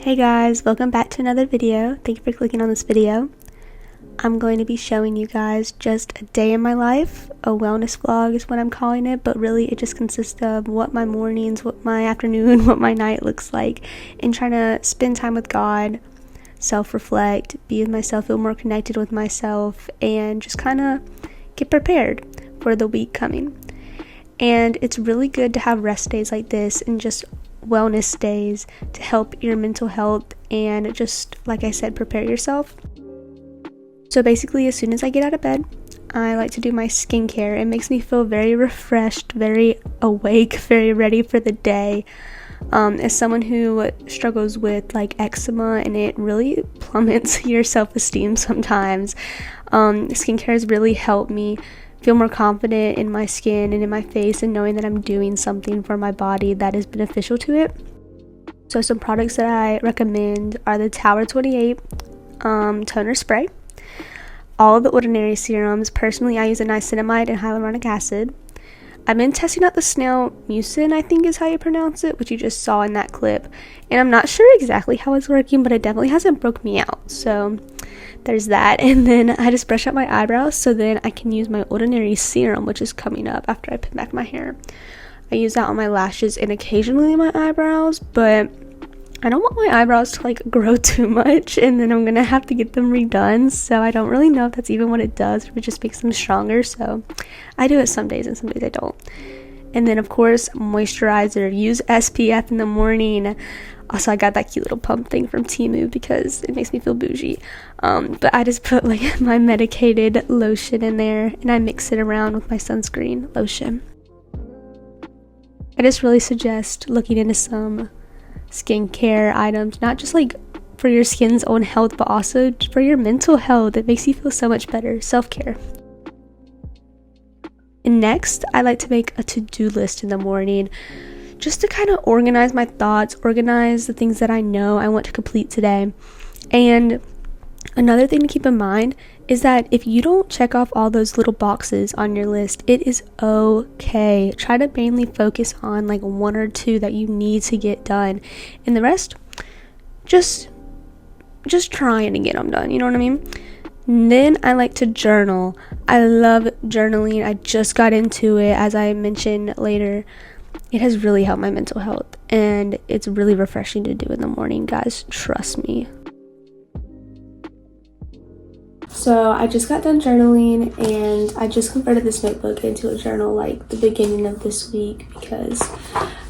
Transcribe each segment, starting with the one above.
Hey guys, welcome back to another video. Thank you for clicking on this video. I'm going to be showing you guys just a day in my life. A wellness vlog is what I'm calling it, but really it just consists of what my mornings, what my afternoon, what my night looks like, and trying to spend time with God, self-reflect, be with myself, feel more connected with myself, and just kind of get prepared for the week coming. And it's really good to have rest days like this and just wellness days to help your mental health and just, like I said, prepare yourself. So basically, as soon as I get out of bed, I like to do my skincare. It makes me feel very refreshed, very awake, very ready for the day. As someone who struggles with like eczema, and it really plummets your self-esteem sometimes, skincare has really helped me feel more confident in my skin and in my face, and knowing that I'm doing something for my body that is beneficial to it. So some products that I recommend are the Tower 28 toner spray, all of the Ordinary serums. Personally, I use a niacinamide and hyaluronic acid. I've been testing out the snail mucin, I think is how you pronounce it, which you just saw in that clip, and I'm not sure exactly how it's working, but it definitely hasn't broke me out, so there's that. And then I just brush out my eyebrows, so then I can use my Ordinary serum, which is coming up after I pin back my hair. I use that on my lashes and occasionally my eyebrows, but I don't want my eyebrows to like grow too much, and then I'm gonna have to get them redone, so I don't really know if that's even what it does, or if it just makes them stronger. So I do it some days and some days I don't. And then of course, moisturizer. Use SPF in the morning. Also, I got that cute little pump thing from Temu because it makes me feel bougie. But I just put like my medicated lotion in there, and I mix it around with my sunscreen lotion. I just really suggest looking into some skincare items, not just like for your skin's own health, but also for your mental health. It makes you feel so much better. Self-care. And next, I like to make a to-do list in the morning, just to kind of organize my thoughts, organize the things that I know I want to complete today. And another thing to keep in mind is that if you don't check off all those little boxes on your list, it is okay. Try to mainly focus on like one or two that you need to get done, and the rest, just trying to get them done, you know what I mean? And then I like to journal. I love journaling. I just got into it, as I mentioned later. It has really helped my mental health, and it's really refreshing to do in the morning, guys. Trust me. So I just got done journaling, and I just converted this notebook into a journal like the beginning of this week, because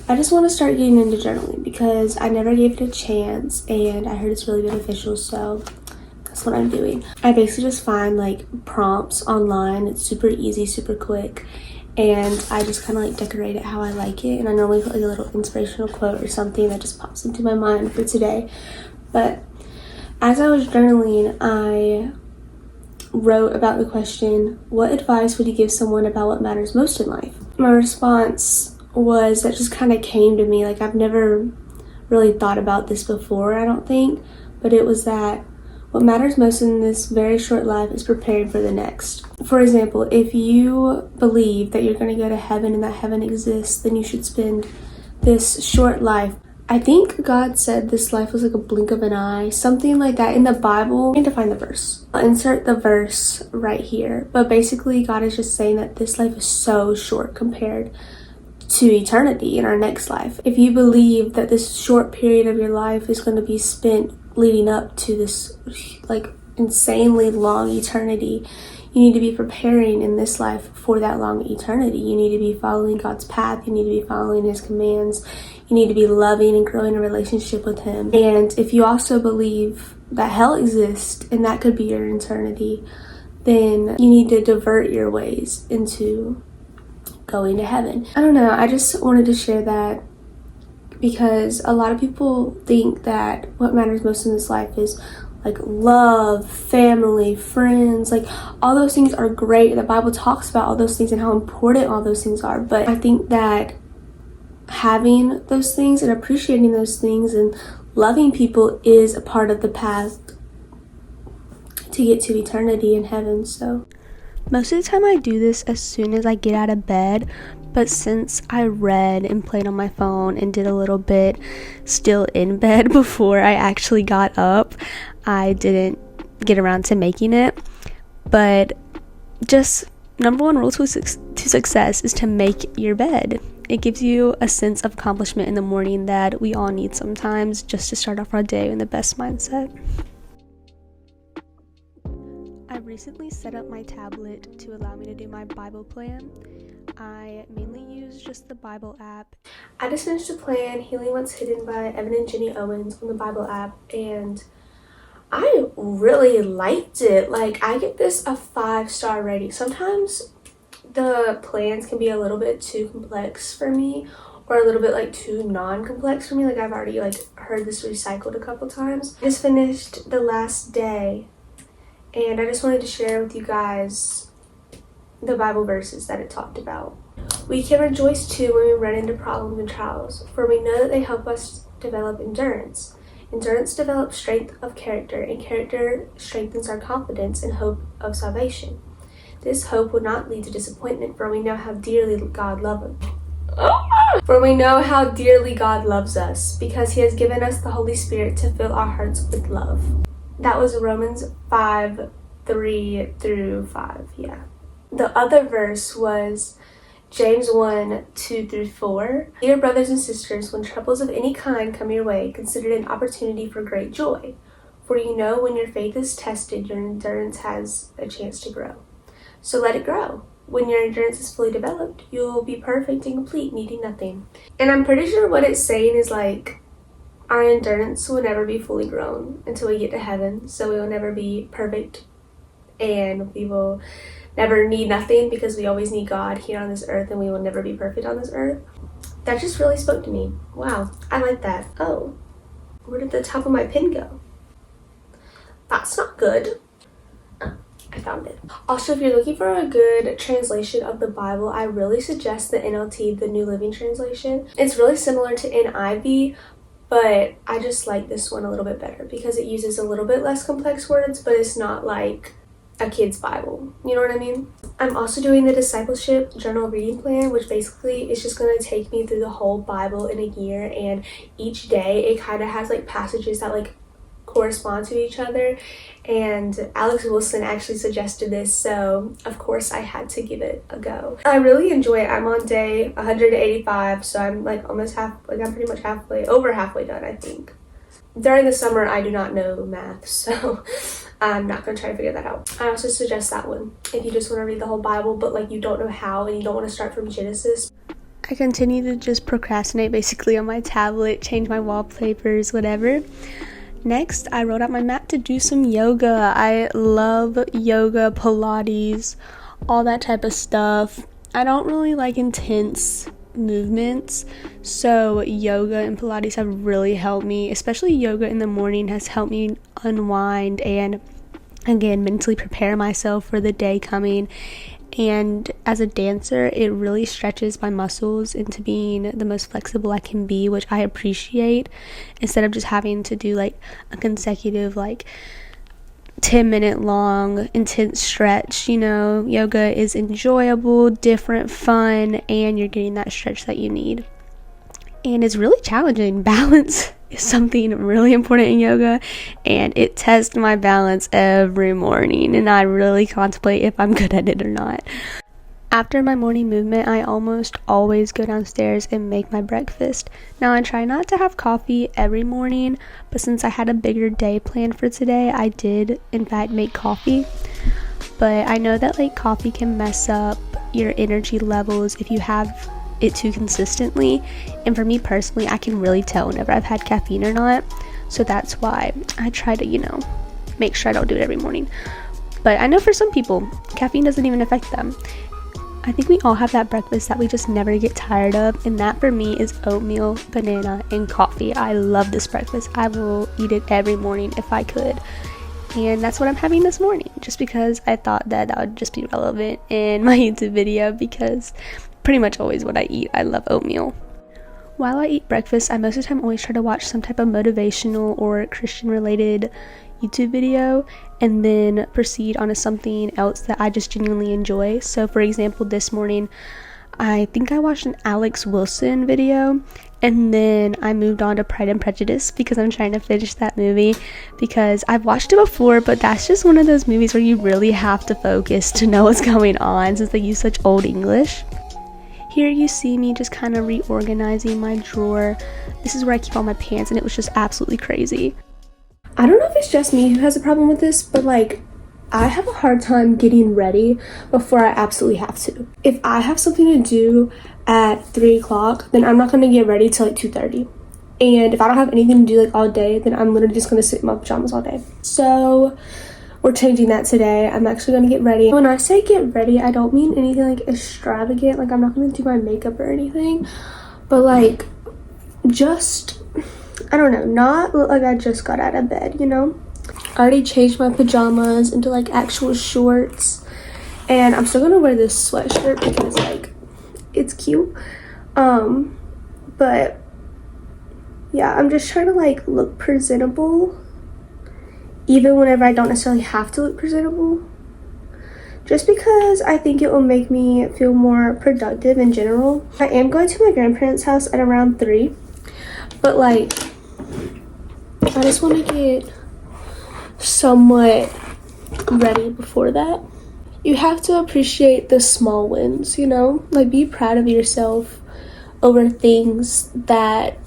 I just want to start getting into journaling because I never gave it a chance, and I heard it's really beneficial, so that's what I'm doing. I basically just find like prompts online. It's super easy, super quick, and I just kind of like decorate it how I like it, and I normally put like a little inspirational quote or something that just pops into my mind for today. But as I was journaling, I wrote about the question, what advice would you give someone about what matters most in life? My response was, that just kind of came to me, like I've never really thought about this before, I don't think, but it was that what matters most in this very short life is preparing for the next. For example, if you believe that you're going to go to heaven and that heaven exists, then you should spend this short life. I think God said this life was like a blink of an eye, something like that in the Bible. I need to find the verse. I'll insert the verse right here. But basically, God is just saying that this life is so short compared to eternity in our next life. If you believe that this short period of your life is going to be spent leading up to this like insanely long eternity, you need to be preparing in this life for that long eternity. You need to be following God's path. You need to be following His commands. You need to be loving and growing a relationship with Him. And if you also believe that hell exists and that could be your eternity, then you need to divert your ways into going to heaven. I don't know, I just wanted to share that because a lot of people think that what matters most in this life is like love, family, friends, like all those things are great. The Bible talks about all those things and how important all those things are. But I think that having those things and appreciating those things and loving people is a part of the path to get to eternity in heaven. So most of the time I do this as soon as I get out of bed, But since I read and played on my phone and did a little bit still in bed before I actually got up, I didn't get around to making it. But just number one rule to success is to make your bed. It gives you a sense of accomplishment in the morning that we all need sometimes, just to start off our day in the best mindset. I recently set up my tablet to allow me to do my Bible plan. I mainly use just the Bible app. I just finished the plan, Healing What's Hidden by Evan and Jenny Owens on the Bible app, and I really liked it. Like, I give this a 5-star rating. Sometimes the plans can be a little bit too complex for me, or a little bit like too non-complex for me. Like, I've already heard this recycled a couple times. I just finished the last day, and I just wanted to share with you guys the Bible verses that it talked about. We can rejoice too when we run into problems and trials, for we know that they help us develop endurance. Endurance develops strength of character, and character strengthens our confidence and hope of salvation. This hope will not lead to disappointment, for we know how dearly God loves us. For we know how dearly God loves us, because He has given us the Holy Spirit to fill our hearts with love. That was Romans 5:3-5, yeah. The other verse was James 1:2-4. Dear brothers and sisters, when troubles of any kind come your way, consider it an opportunity for great joy. For you know when your faith is tested, your endurance has a chance to grow. So let it grow. When your endurance is fully developed, you will be perfect and complete, needing nothing. And I'm pretty sure what it's saying is like, our endurance will never be fully grown until we get to heaven. So we will never be perfect, and we will never need nothing, because we always need God here on this earth, and we will never be perfect on this earth. That just really spoke to me. Wow, I like that. Oh, where did the top of my pen go? That's not good. I found it. Also, if you're looking for a good translation of the Bible, I really suggest the NLT, the New Living Translation. It's really similar to NIV, but I just like this one a little bit better because it uses a little bit less complex words, but it's not like a kid's Bible. You know what I mean? I'm also doing the discipleship journal reading plan, which basically is just going to take me through the whole Bible in a year, and each day it kind of has like passages that like correspond to each other, and Alex Wilson actually suggested this, so of course I had to give it a go. I really enjoy it. I'm on day 185, so I'm like almost I'm pretty much over halfway done, I think. During the summer I do not know math, so I'm not going to try to figure that out. I also suggest that one if you just want to read the whole Bible, but like you don't know how and you don't want to start from Genesis. I continue to just procrastinate basically on my tablet, change my wallpapers, whatever. Next, I wrote out my map to do some yoga. I love yoga, Pilates, all that type of stuff. I don't really like intense movements, so yoga and Pilates have really helped me, especially yoga in the morning has helped me unwind and again mentally prepare myself for the day coming. And as a dancer, it really stretches my muscles into being the most flexible I can be, which I appreciate, instead of just having to do like a consecutive like 10-minute long intense stretch. You know, yoga is enjoyable, different, fun, and you're getting that stretch that you need. And it's really challenging. Balance is something really important in yoga, and it tests my balance every morning, and I really contemplate if I'm good at it or not. After my morning movement, I almost always go downstairs and make my breakfast. Now, I try not to have coffee every morning, but since I had a bigger day planned for today, I did, in fact, make coffee. But I know that, like, coffee can mess up your energy levels if you have it too consistently. And for me personally, I can really tell whenever I've had caffeine or not. So that's why I try to, make sure I don't do it every morning. But I know for some people, caffeine doesn't even affect them. I think we all have that breakfast that we just never get tired of, and that for me is oatmeal, banana, and coffee. I love this breakfast. I will eat it every morning if I could. And that's what I'm having this morning, just because I thought that would just be relevant in my YouTube video, because pretty much always what I eat, I love oatmeal. While I eat breakfast, I most of the time always try to watch some type of motivational or Christian related YouTube video and then proceed on to something else that I just genuinely enjoy. So for example, this morning I think I watched an Alex Wilson video, and then I moved on to Pride and Prejudice because I'm trying to finish that movie, because I've watched it before, but that's just one of those movies where you really have to focus to know what's going on since they use such old English. Here you see me just kind of reorganizing my drawer. This is where I keep all my pants, and it was just absolutely crazy. I don't know if it's just me who has a problem with this, but like, I have a hard time getting ready before I absolutely have to. If I have something to do at 3 o'clock, then I'm not going to get ready till like 2:30. And if I don't have anything to do like all day, then I'm literally just going to sit in my pajamas all day. So we're changing that today. I'm actually going to get ready. When I say get ready, I don't mean anything like extravagant. Like, I'm not going to do my makeup or anything. But like, just, I don't know, not look like I just got out of bed, you know? I already changed my pajamas into like actual shorts, and I'm still gonna wear this sweatshirt because like it's cute, but yeah, I'm just trying to like look presentable even whenever I don't necessarily have to look presentable, just because I think it will make me feel more productive in general. I am going to my grandparents' house at around 3, but like I just want to get somewhat ready before that. You have to appreciate the small wins, you know? Like, be proud of yourself over things that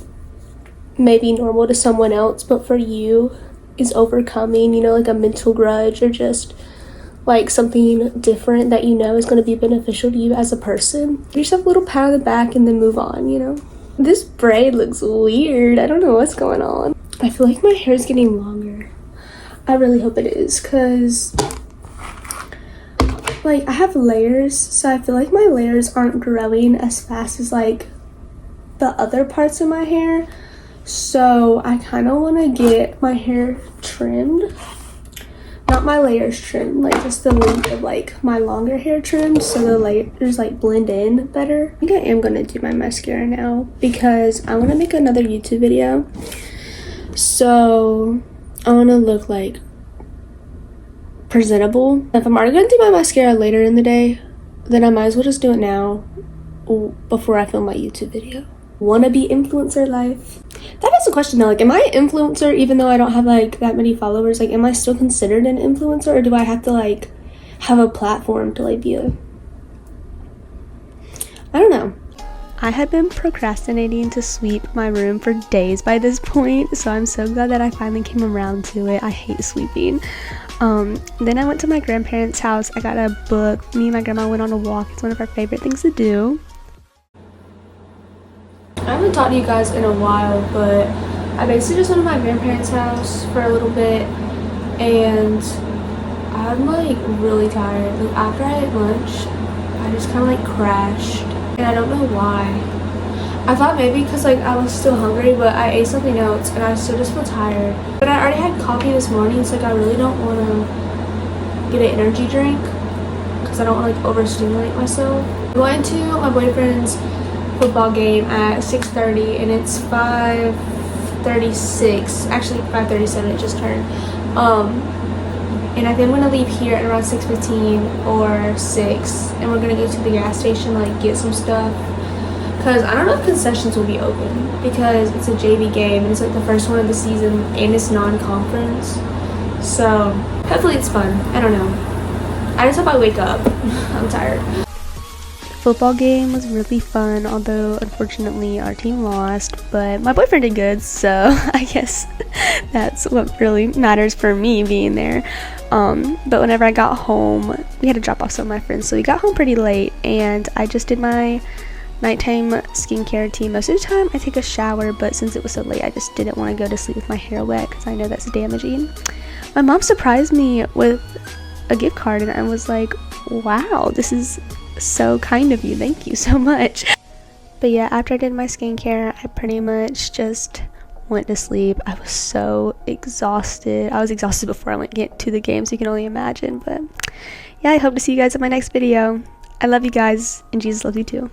may be normal to someone else, but for you is overcoming, you know, like a mental grudge or just like something different that you know is going to be beneficial to you as a person. Give yourself a little pat on the back and then move on, you know? This braid looks weird. I don't know what's going on. I feel like my hair is getting longer. I really hope it is, because like I have layers, so I feel like my layers aren't growing as fast as like the other parts of my hair. So I kind of want to get my hair trimmed, not my layers trimmed, like just the length of like my longer hair trimmed, so the layers like blend in better. I think I am gonna do my mascara now because I want to make another YouTube video, so I want to look like presentable. If I'm already gonna do my mascara later in the day, then I might as well just do it now before I film my YouTube video. Wanna be influencer life? That is a question though. Like, am I an influencer even though I don't have like that many followers? Like, am I still considered an influencer, or do I have to like have a platform to like be a... I don't know. I had been procrastinating to sweep my room for days by this point, so I'm so glad that I finally came around to it. I hate sweeping. Then I went to my grandparents' house. I got a book. Me and my grandma went on a walk. It's one of our favorite things to do. I haven't talked to you guys in a while, but I basically just went to my grandparents' house for a little bit, and I'm like really tired. Like, after I ate lunch, I just kind of like crashed. And I don't know why. I thought maybe because like I was still hungry, but I ate something else and I still just feel tired. But I already had coffee this morning, so like I really don't want to get an energy drink because I don't want to like overstimulate myself. I'm going to my boyfriend's football game at 6:30 and it's 5:36. Actually 5:37, it just turned. And I think I'm gonna leave here at around 6:15 or 6, and we're gonna go to the gas station, like get some stuff, because I don't know if concessions will be open because it's a JV game and it's like the first one of the season and it's non-conference, so hopefully it's fun. I don't know, I just hope I wake up. I'm tired. Football game was really fun, although unfortunately our team lost, but my boyfriend did good, so I guess that's what really matters for me being there. But whenever I got home, we had to drop off some of my friends, so we got home pretty late, and I just did my nighttime skincare routine. Most of the time I take a shower, but since it was so late, I just didn't want to go to sleep with my hair wet because I know that's damaging. My mom surprised me with a gift card, and I was like, wow, this is so kind of you, thank you so much. But yeah, after I did my skincare, I pretty much just went to sleep. I was so exhausted. I was exhausted before I went to the game, so you can only imagine. But yeah, I hope to see you guys in my next video. I love you guys, and Jesus loves you too.